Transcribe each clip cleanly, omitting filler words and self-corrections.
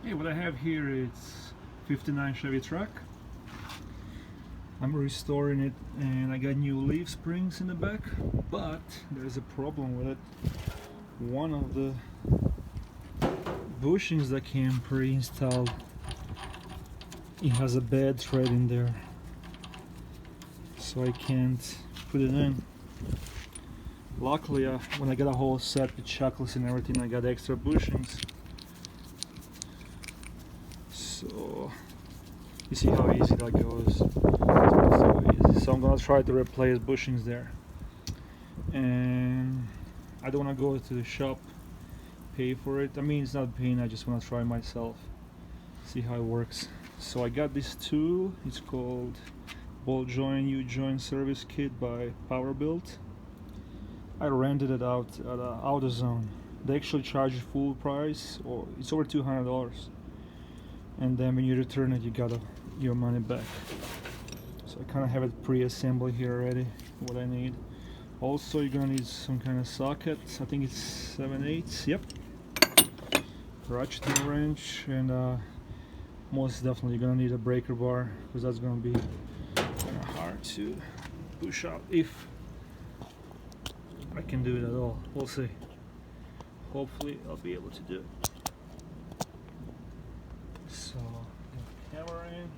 Hey, what I have here is 59 Chevy truck. I'm restoring it and I got new leaf springs in the back, but there's a problem with it. One of the bushings that came pre-installed, it has a bad thread in there, so I can't put it in. Luckily, when I got a whole set with chocolates and everything, I got extra bushings. So you see how easy that goes. So easy. So I'm gonna try to replace bushings there, and I don't want to go to the shop, pay for it. I mean, it's not pain, I just want to try myself, see how it works. So I got this tool, it's called Ball Joint U-Joint Service Kit by Powebuilt. I rented it out at AutoZone. They actually charge you full price, or it's over $200, and then when you return it, you got your money back. So I kind of have it pre-assembled here already, what I need. Also, you're gonna need some kind of socket. I think it's 7/8. Yep. Ratcheting wrench, and most definitely you're gonna need a breaker bar, because that's gonna be kind of hard to push out if I can do it at all. We'll see. Hopefully, I'll be able to do it. So, camera in.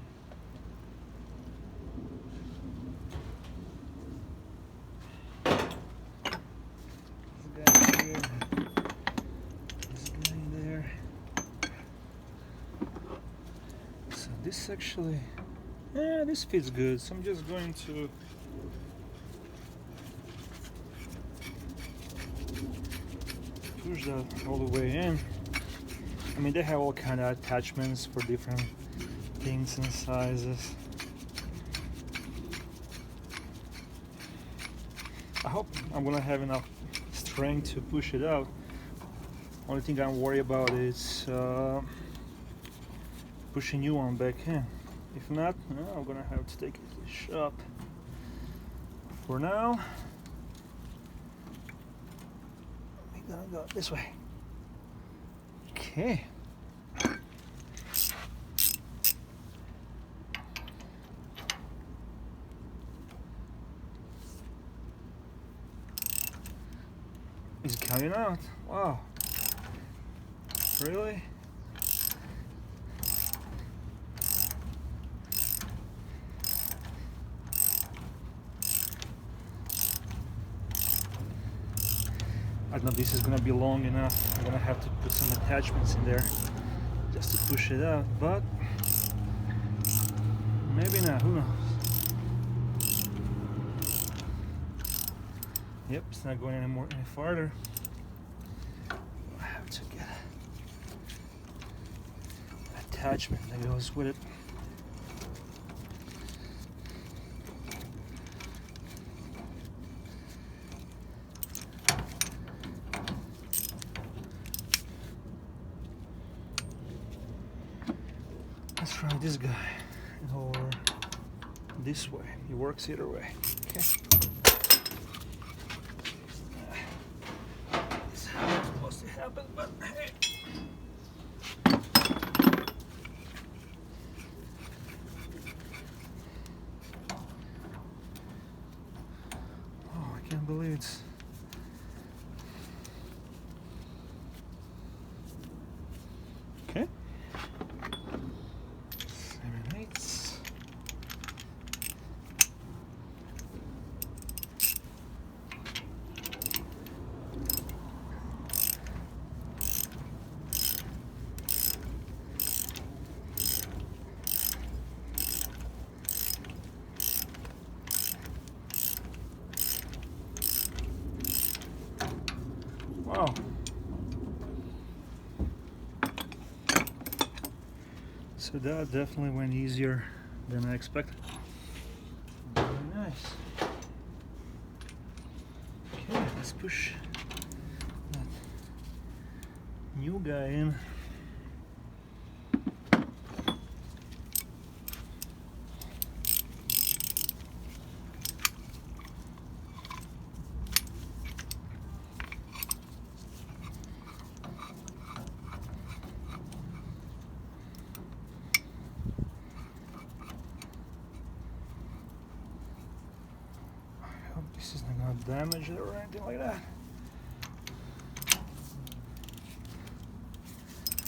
This actually, yeah, this fits good. So I'm just going to push that all the way in. I mean, they have all kind of attachments for different things and sizes. I hope I'm gonna have enough strength to push it out. Only thing I'm worried about is pushing you on back in. If not, I'm gonna have to take it to the shop. For now, we're gonna go this way. Okay. It's coming out. Wow. Really? I don't know if this is gonna be long enough. I'm gonna have to put some attachments in there just to push it out, but maybe not, who knows? Yep, it's not going any farther. I have to get an attachment that goes with it. Let's try this guy, or this way. It works either way. Okay. This is how it's supposed to happen, but hey. Oh, I can't believe it's. Okay. 7/8. Wow. So that definitely went easier than I expected. Very nice. Okay, let's push that new guy in. damage it or anything like that.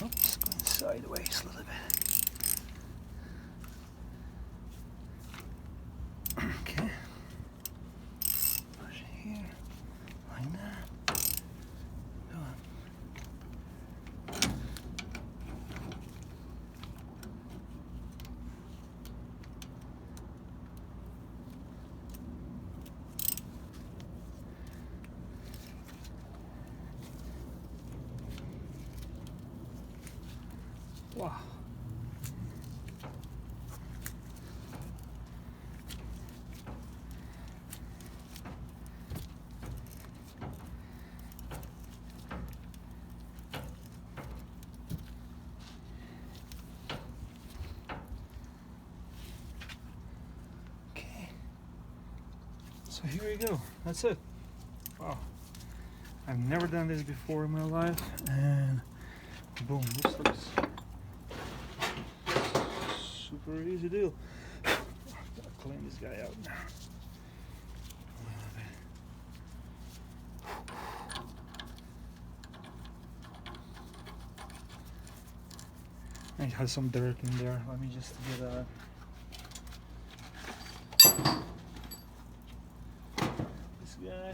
Oops, going sideways a little bit. Okay. Push it here, like that. Go on. Wow. Okay. So here you go. That's it. Wow. I've never done this before in my life, and boom, this looks super easy deal. Gotta clean this guy out now. It has some dirt in there. Let me just get this guy.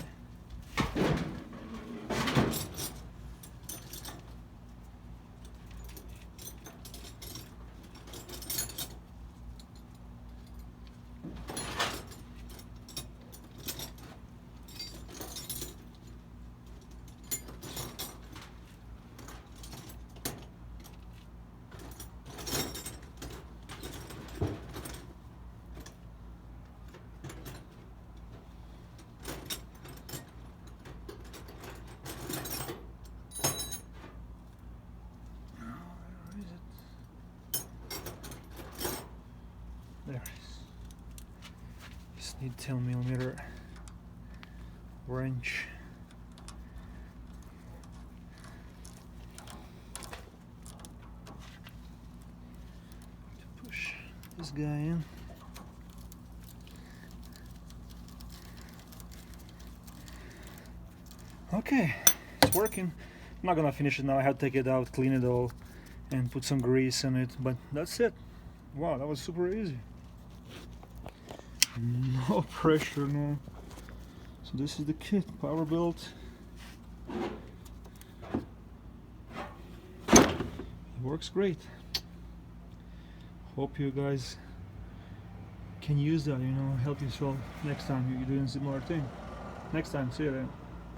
There it is. Just need 10mm wrench. To push this guy in. Okay, it's working. I'm not gonna finish it now. I have to take it out, clean it all, and put some grease in it, but that's it. Wow, that was super easy. No pressure, no. So this is the kit, Powebuilt. It works great. Hope you guys can use that, you know, help yourself next time you're doing similar thing. Next time, see you then.